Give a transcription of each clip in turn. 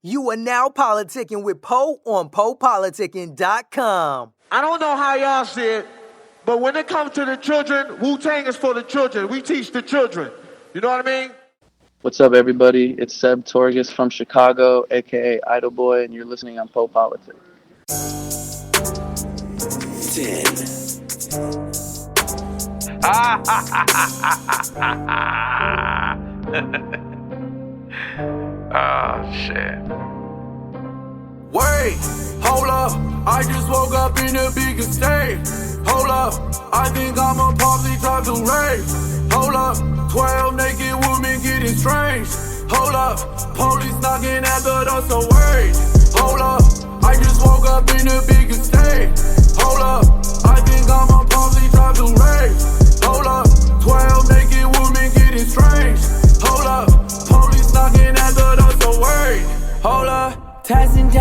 You are now politicking with Po on PoPolitickin.com. I don't know how y'all see it, but when it comes to the children, Wu-Tang is for the children. We teach the children. You know what I mean? What's up, everybody? It's Seb Torgus from Chicago, aka Idol Boy, and you're listening on PoPolitickin. 10. Oh, shit. Wait, hold up. I just woke up in the biggest state. Hold up. I think I'm a probably try to rave. Hold up. 12 naked women getting strange. Hold up. Police knocking at the door, so wait. Hold up. I just woke up in the biggest state. Hold up. I think I'm a probably try to rave. Hold up. 12 naked women getting strange. Hold up. Police knocking at the door, so wait. Hold up. Testing,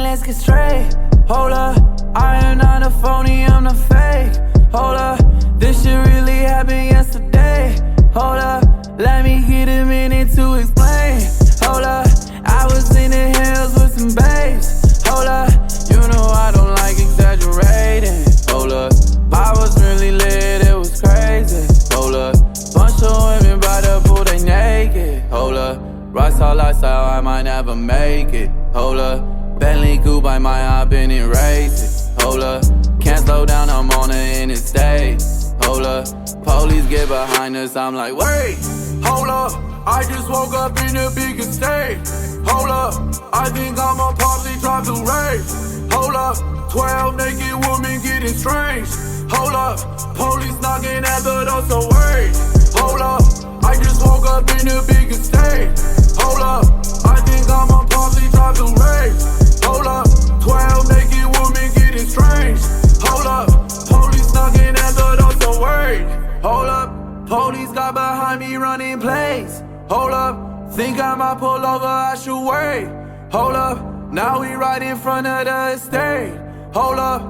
let's get straight. Hold up, I am not a phony, I'm not fake. Hold up, this shit really happened yesterday. Hold up, let me get a minute to explain. Hold up, I was in the hills with some babes. Hold up, you know I don't like exaggerating. Hold up, I was really lit, it was crazy. Hold up, bunch of women by the pool, they naked. Hold up, Rockstar lifestyle, I might never make it. Hold up, Bentley coupe, I might have been erased. Hold up, can't slow down, I'm on the interstate. Hold up, police get behind us, I'm like, wait. Hold up, I just woke up in the biggest state. Hold up, I think I'm a probably try to rave. Hold up, 12 naked women getting strange. Hold up, police knocking at the door, so wait. Hold up, I just woke up in the biggest state. Hold up, I think I'm a probably try to rave. Hold up, 12 naked women getting strange. Hold up, police knocking at the door, so wait. Hold up, police got behind me running plays. Hold up, think I might pull over, I should wait. Hold up, now we right in front of the estate. Hold up,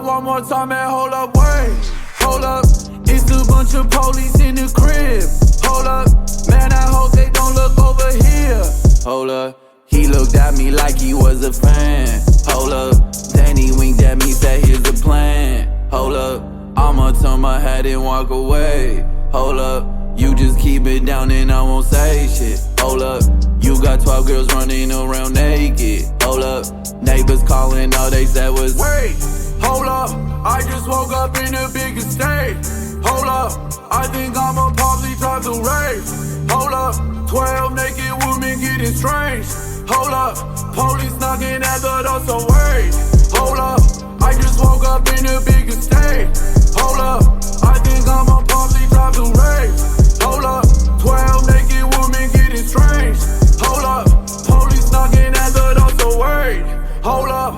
one more time and hold up, wait. Hold up, it's a bunch of police in the crib. Hold up, man, I hope they don't look over here. Hold up, he looked at me like he was a fan. Hold up, then he winked at me, said here's the plan. Hold up, I'ma turn my head and walk away. Hold up, you just keep it down and I won't say shit. Hold up, you got 12 girls running around naked. Hold up, neighbors calling, all they said was wait. Hold up, I just woke up in the biggest state. Hold up, I think I'm a probably try to rave. Hold up, 12 naked women getting strange. Hold up, police knocking at the door, so wait. Hold up, I just woke up in the biggest state. Hold up, I think I'm a probably try to rave. Hold up, 12 naked women getting strange. Hold up, police knocking at the door, so wait. Hold up.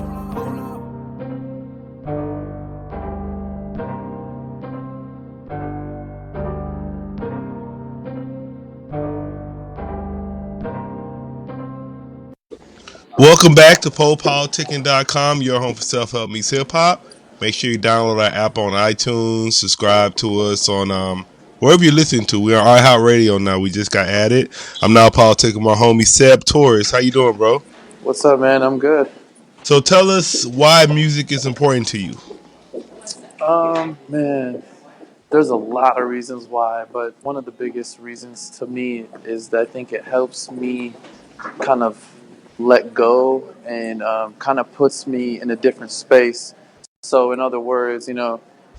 Welcome back to PoPolitickin.com, your home for self-help meets hip-hop. Make sure you download our app on iTunes, subscribe to us on wherever you're listening to. We're on iHeartRadio now. We just got added. I'm now politicking my homie Seb Torgus. How you doing, bro? What's up, man? I'm good. So tell us why music is important to you. Man, there's a lot of reasons why, but one of the biggest reasons to me is that I think it helps me kind of let go and kind of puts me in a different space. So in other words,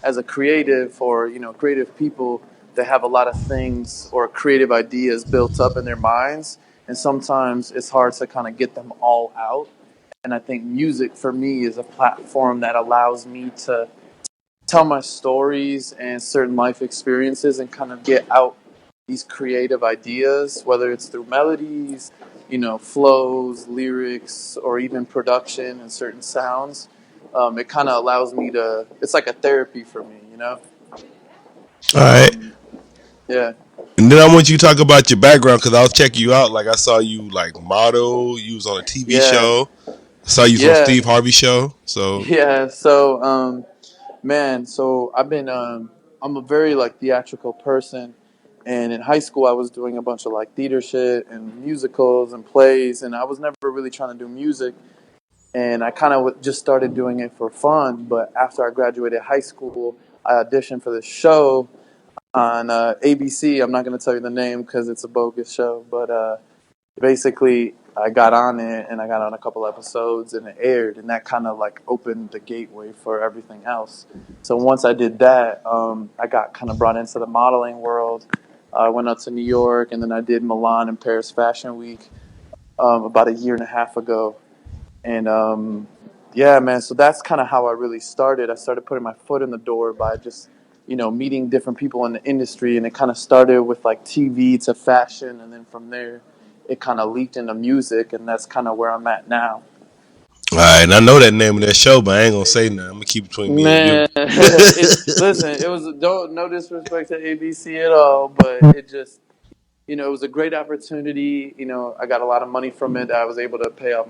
as a creative or, creative people, they have a lot of things or creative ideas built up in their minds. And sometimes it's hard to kind of get them all out. And I think music for me is a platform that allows me to tell my stories and certain life experiences and kind of get out these creative ideas, whether it's through melodies, flows, lyrics, or even production and certain sounds. It kind of allows me to, it's like a therapy for me, All right. Yeah. And then I want you to talk about your background because I was checking you out. Like I saw you model, you was on a TV show. I saw you on Steve Harvey show. So yeah, so man, so I've been I'm a very theatrical person. And in high school, I was doing a bunch of like theater shit and musicals and plays, and I was never really trying to do music. And I kind of just started doing it for fun. But after I graduated high school, I auditioned for this show on ABC. I'm not going to tell you the name because it's a bogus show, but basically I got on it and I got on a couple episodes and it aired, and that kind of like opened the gateway for everything else. So once I did that, I got kind of brought into the modeling world. I went up to New York, and then I did Milan and Paris Fashion Week about a year and a half ago. And yeah, man, so that's kind of how I really started. I started putting my foot in the door by just, meeting different people in the industry. And it kind of started with like TV to fashion. And then from there, it kind of leaked into music. And that's kind of where I'm at now. All right, and I know that name of that show, but I ain't gonna say nothing. I'm gonna keep it between me and Man, you. listen, it was no disrespect to ABC at all, but it just, it was a great opportunity. I got a lot of money from it. I was able to pay off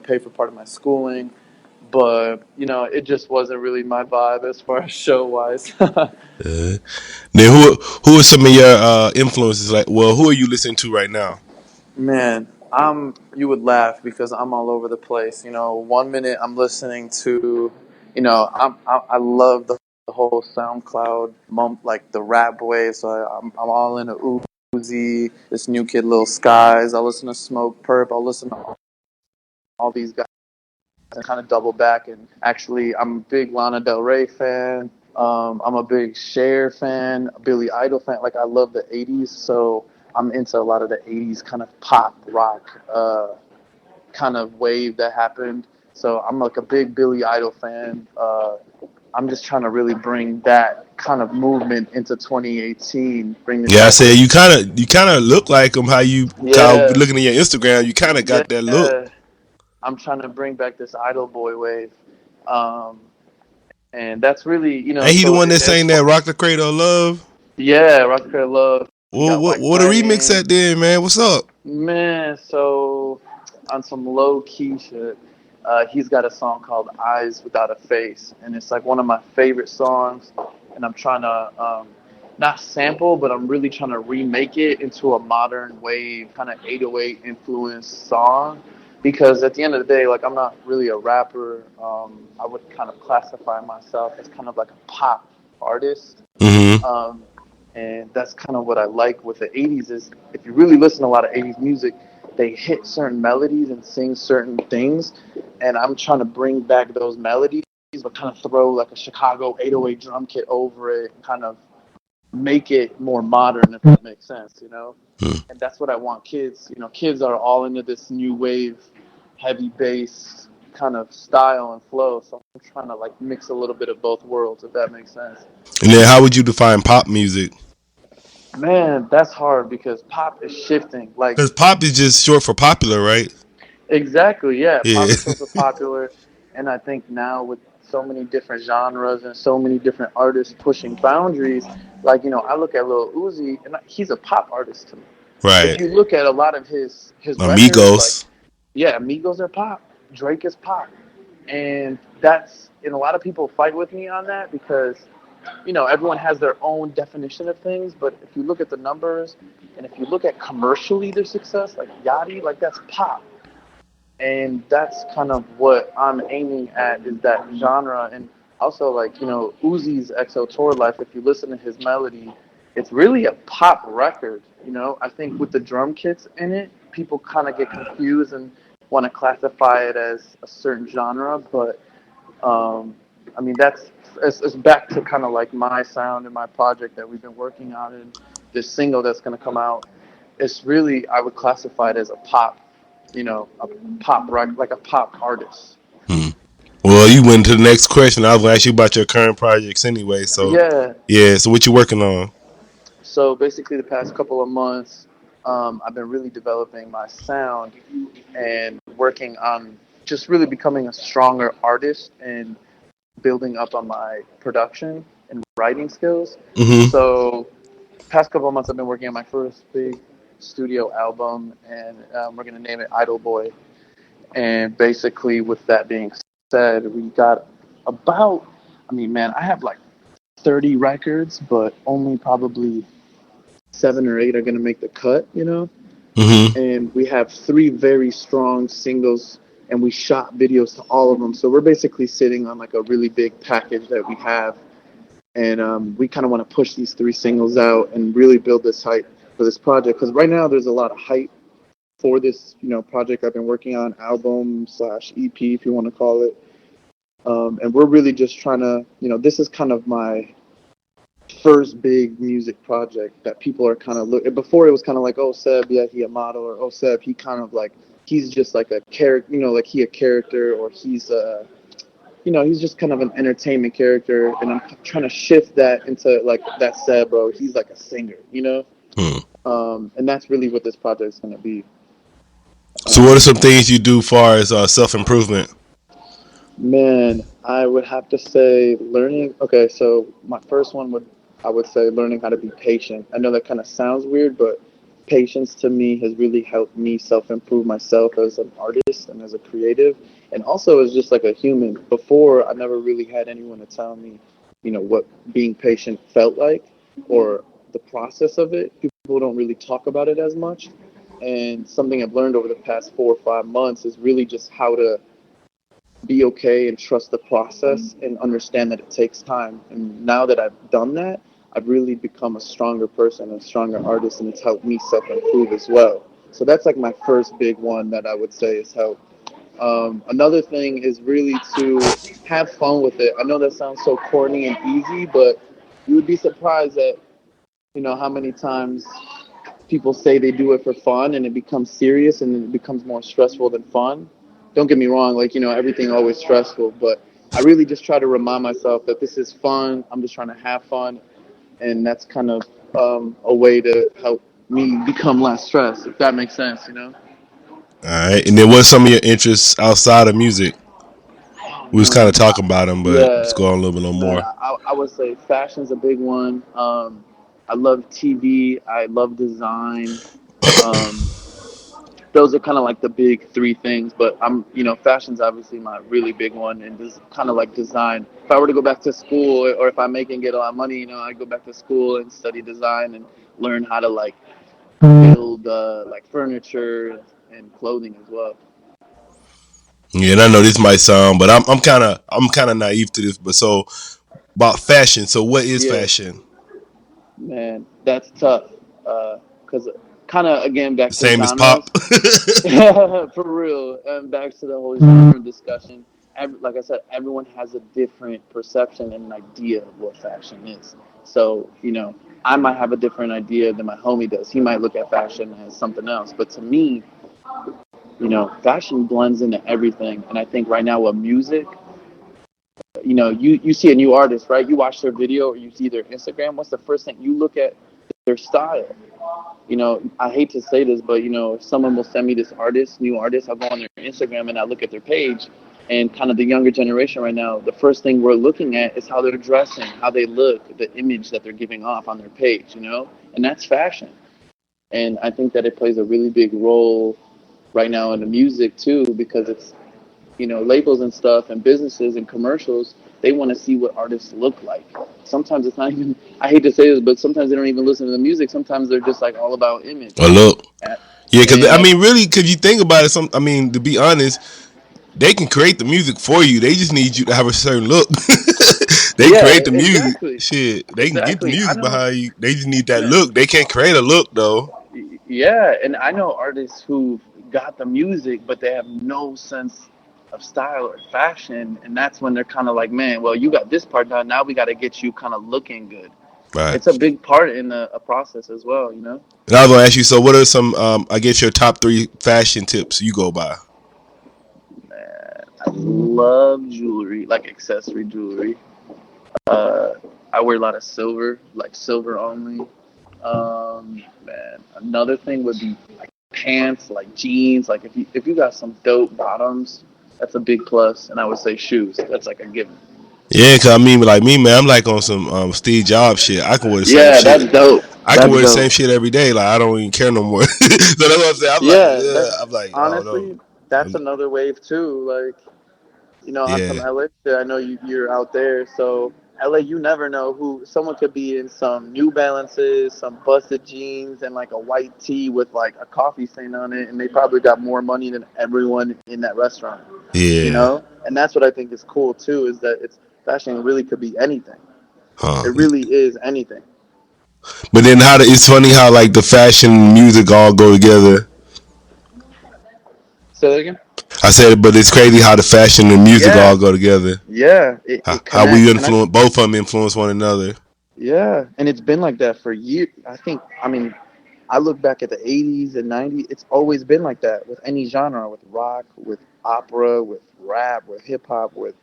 pay for part of my schooling. But, it just wasn't really my vibe as far as show-wise. Then who are some of your influences? Like, well, who are you listening to right now? Man, you would laugh because I'm all over the place. 1 minute I'm listening to, I love the whole SoundCloud, like the rap wave. So I'm all into Uzi, this new kid, Lil Skies. I listen to Smoke Perp. I'll listen to all these guys and kind of double back. And actually, I'm a big Lana Del Rey fan. I'm a big Cher fan, a Billy Idol fan. Like, I love the 80s, so I'm into a lot of the 80s kind of pop rock kind of wave that happened. So I'm like a big Billy Idol fan. I'm just trying to really bring that kind of movement into 2018. Yeah, I said you kind of look like him. How you looking at your Instagram, you kind of got that look. I'm trying to bring back this Idol boy wave, and that's really Ain't he the one that sang that "Rock the Cradle of Love"? Yeah, Rock the Cradle of Love. Well, what a remix at then, man? What's up, man? So on some low key shit, he's got a song called "Eyes Without a Face," and it's like one of my favorite songs. And I'm trying to not sample, but I'm really trying to remake it into a modern wave, kind of 808 influenced song. Because at the end of the day, like, I'm not really a rapper. I would kind of classify myself as kind of like a pop artist. Mm-hmm. And that's kind of what I like with the 80s is if you really listen to a lot of 80s music, they hit certain melodies and sing certain things. And I'm trying to bring back those melodies, but kind of throw like a Chicago 808 drum kit over it and kind of make it more modern, if that makes sense, And that's what I want kids. Kids are all into this new wave, heavy bass kind of style and flow. So I'm trying to like mix a little bit of both worlds, if that makes sense. And then how would you define pop music? Man, that's hard because pop is shifting. Like, because pop is just short for popular, right? Exactly, yeah. Yeah. Pop is super popular, and I think now with so many different genres and so many different artists pushing boundaries, like, I look at Lil Uzi, and he's a pop artist to me. Right. If you look at a lot of his Amigos, records, Amigos are pop. Drake is pop, and a lot of people fight with me on that because, everyone has their own definition of things. But if you look at the numbers, and if you look at commercially their success, like Yachty, like that's pop. And that's kind of what I'm aiming at is that genre. And also, like, Uzi's XO Tour Life, if you listen to his melody, it's really a pop record. I think with the drum kits in it, people kind of get confused and want to classify it as a certain genre. But, I mean, it's back to kind of like my sound and my project that we've been working on and this single that's going to come out. It's really, I would classify it as a pop. A pop rock, like a pop artist. Well, you went to the next question. I was going to ask you about your current projects anyway. So so what you working on? So basically, the past couple of months, I've been really developing my sound and working on just really becoming a stronger artist and building up on my production and writing skills. Mm-hmm. So past couple of months, I've been working on my first big studio album, and we're going to name it Idol Boy. And basically, with that being said, we got I have like 30 records, but only probably 7 or 8 are gonna make the cut, Mm-hmm. and we have 3 very strong singles, and we shot videos to all of them. So we're basically sitting on like a really big package that we have, and we kind of want to push these 3 singles out and really build this hype for this project. Because right now there's a lot of hype for this, project I've been working on, album slash EP, if you want to call it. And we're really just trying to, this is kind of my first big music project that people are kind of looking. Before it was kind of like, oh, Seb, yeah, he a model, or oh, Seb, he kind of like, he's just like a character, like he a character, or he's he's just kind of an entertainment character. And I'm trying to shift that into like that Seb, bro, he's like a singer, and that's really what this project is going to be. So what are some things you do far as self-improvement? Man, I would have to say learning. Okay, so my first one I would say learning how to be patient. I know that kind of sounds weird, but patience to me has really helped me self-improve myself as an artist and as a creative, and also as just like a human. Before, I never really had anyone to tell me, what being patient felt like, or the process of it. People don't really talk about it as much. And something I've learned over the past 4 or 5 months is really just how to be okay and trust the process and understand that it takes time. And now that I've done that, I've really become a stronger person, a stronger artist, and it's helped me self-improve as well. So that's like my first big one that I would say is help. Another thing is really to have fun with it. I know that sounds so corny and easy, but you would be surprised at, how many times people say they do it for fun and it becomes serious and it becomes more stressful than fun. Don't get me wrong, like, everything always stressful, but I really just try to remind myself that this is fun. I'm just trying to have fun, and that's kind of a way to help me become less stressed, if that makes sense, All right. And then what's some of your interests outside of music? We was kind of talking about them, but let's go on a little bit more. I would say fashion's a big one. I love TV. I love design. Those are kind of like the big 3 things, but fashion's obviously my really big one, and just kind of like design. If I were to go back to school, or if I make and get a lot of money, I'd go back to school and study design and learn how to like build like furniture and clothing as well. Yeah, and I know this might sound, but I'm kind of naive to this. But so about fashion. So what is fashion? Man, that's tough. Because kind of again back to same genres. As pop. For real, and back to the whole genre discussion. Like I said, everyone has a different perception and an idea of what fashion is. So I might have a different idea than my homie does. He might look at fashion as something else, but to me, fashion blends into everything. And I think right now with music, you see a new artist, right? You watch their video or you see their Instagram. What's the first thing you look at? Their style. I hate to say this, but if someone will send me this new artist, I'll go on their Instagram and I look at their page, and kind of the younger generation right now, the first thing we're looking at is how they're dressing, how they look, the image that they're giving off on their page, and that's fashion. And I think that it plays a really big role right now in the music too, because it's, labels and stuff and businesses and commercials, they want to see what artists look like. Sometimes it's not even, I hate to say this, but sometimes they don't even listen to the music. Sometimes they're just like all about image. Or look. Yeah, because really, because you think about it, to be honest, they can create the music for you. They just need you to have a certain look. They create the music. Exactly. Shit, they can get the music behind you. They just need that look. They can't create a look though. Yeah, and I know artists who've got the music, but they have no sense of style or fashion, and that's when they're kind of like, man, well, you got this part done, now we got to get you kind of looking good. Right. It's a big part in a process as well, And I was gonna ask you, so what are some I guess your top 3 fashion tips you go by? Man, I love jewelry, like accessory jewelry. I wear a lot of silver, like silver only. Man, another thing would be like pants, like jeans. Like if you got some dope bottoms, that's a big plus. And I would say shoes. That's like a given. Yeah, cause like me, man, I'm like on some Steve Jobs shit. I can wear the same shit. Yeah, that's dope. I can wear the same shit every day. Like I don't even care no more. So that's what I'm saying. I'm like, honestly, that's another wave too. Like, I'm from LA. I know you're out there, so LA, you never know who someone could be in some New Balances, some busted jeans, and like a white tee with like a coffee stain on it, and they probably got more money than everyone in that restaurant. You Yeah. know, and that's what I think is cool too, is that it's fashion really could be anything. Huh. It really is anything. But then it's funny how like the fashion and music all go together. Say that again. I said, but it's crazy how the fashion and music Yeah, all go together. yeah, it How we connects, and influence both of them influence one another. yeah, and it's been like that for years. I mean, I look back at the 80s and 90s, it's always been like that with any genre, with rock, with opera, with rap, with hip hop, with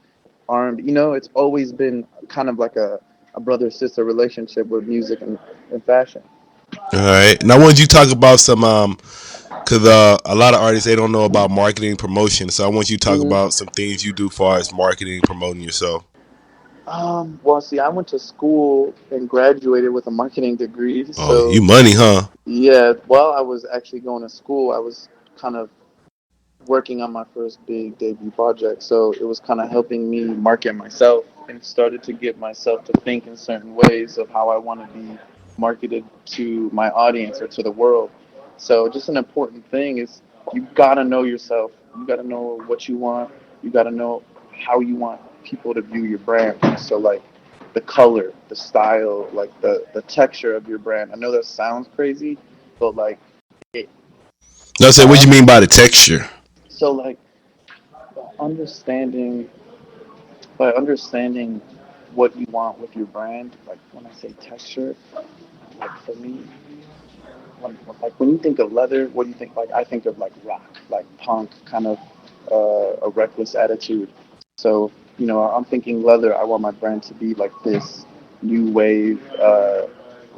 R&B. You know, it's always been kind of like a brother-sister relationship with music and fashion. All right. Now, I want you to talk about some because a lot of artists they don't know about marketing and promotion. So I want you to talk hmm about some things you do as far as marketing and promoting yourself. Well, see, I went to school and graduated with a marketing degree. Oh, So, you money, huh? yeah, while I was actually going to school, I was kind of working on my first big debut project. So it was kind of helping me market myself and started to get myself to think in certain ways of how I want to be marketed to my audience or to the world. So just an important thing is you got to know yourself. You got to know what you want. You got to know how you want people to view your brand. So like the color, the style, like the texture of your brand. I know that sounds crazy, but like it, No, say by what you under, mean by the texture. so like understanding by understanding what you want with your brand, like when I say texture, like for me, like when you think of leather, what do you think? Like I think of like rock, like punk, kind of a reckless attitude. So I'm thinking leather. I want my brand to be like this new wave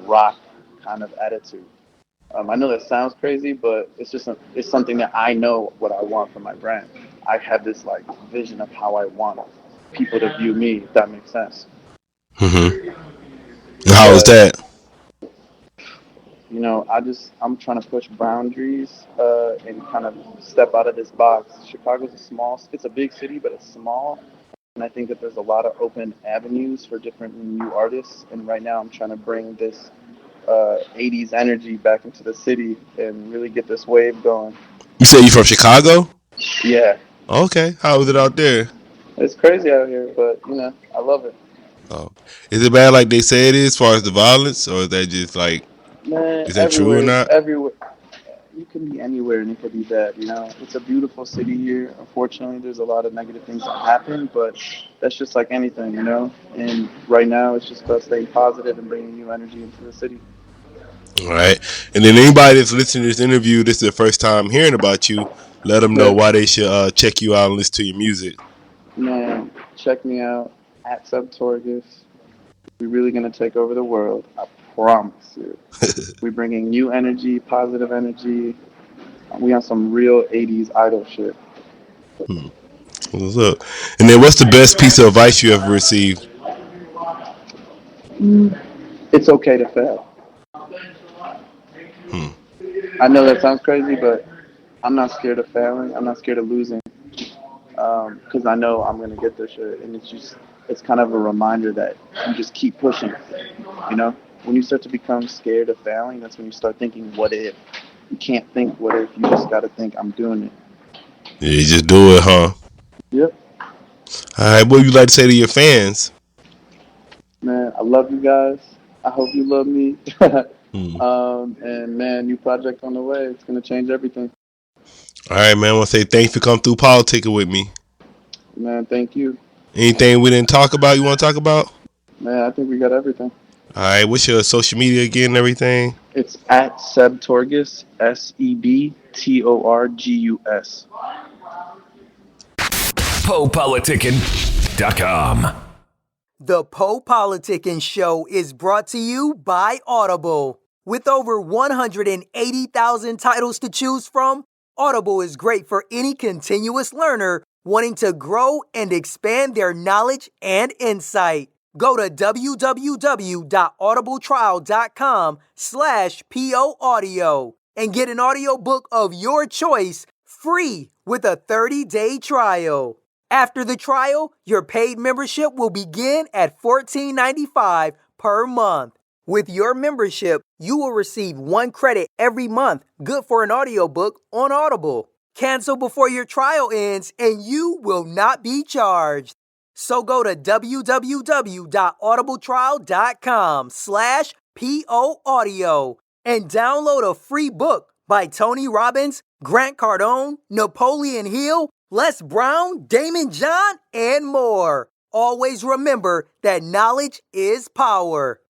rock kind of attitude. I know that sounds crazy, but it's something that I know what I want from my brand. I have this like vision of how I want people to view me, if that makes sense. Mm-hmm. How was But that? I'm trying to push boundaries and kind of step out of this box. It's a big city, but it's small, and I think that there's a lot of open avenues for different new artists. And right now, I'm trying to bring this 80s energy back into the city and really get this wave going. You say you from Chicago? Yeah, Okay. How was it out there? it's crazy out here, but I love it. Oh, is it bad like they say it is, as far as the violence, or is that just like Man, is that true or everywhere, not? everywhere. You can be anywhere and it could be bad. It's a beautiful city here. Unfortunately, there's a lot of negative things that happen, but that's just like anything. And right now, it's just about staying positive and bringing new energy into the city. All right. And then anybody that's listening to this interview, this is their first time hearing about you. Let them know Yeah. why they should check you out and listen to your music. Man, check me out at Seb Torgus. We're really gonna take over the world. I promise you. We're bringing new energy, positive energy. We on some real '80s idol shit. Hmm. What's up? And then, what's the best piece of advice you ever received? It's okay to fail. Hmm. I know that sounds crazy, but I'm not scared of failing. I'm not scared of losing. Because I know I'm gonna get this shit, and it's kind of a reminder that you just keep pushing. When you start to become scared of failing, that's when you start thinking, "What if?" You can't think, "What if?" You just gotta think, "I'm doing it." Yeah, you just do it, huh? Yep, All right. What would you like to say to your fans? man. I love you guys. I hope you love me. Hmm. And man, new project on the way. It's gonna change everything. All right, man. I want to say thanks for coming through politicking with me. Man, thank you. Anything we didn't talk about, you want to talk about? Man, I think we got everything. All right. What's your social media again and everything? It's at Seb Torgus, SebTorgus. PoPolitickin.com. The PoPolitickin Show is brought to you by Audible. With over 180,000 titles to choose from, Audible is great for any continuous learner wanting to grow and expand their knowledge and insight. Go to www.audibletrial.com/POAudio and get an audiobook of your choice free with a 30-day trial. After the trial, your paid membership will begin at $14.95 per month. With your membership, you will receive 1 credit every month, good for an audiobook on Audible. Cancel before your trial ends and you will not be charged. So go to www.audibletrial.com/POAudio and download a free book by Tony Robbins, Grant Cardone, Napoleon Hill, Les Brown, Damon John, and more. Always remember that knowledge is power.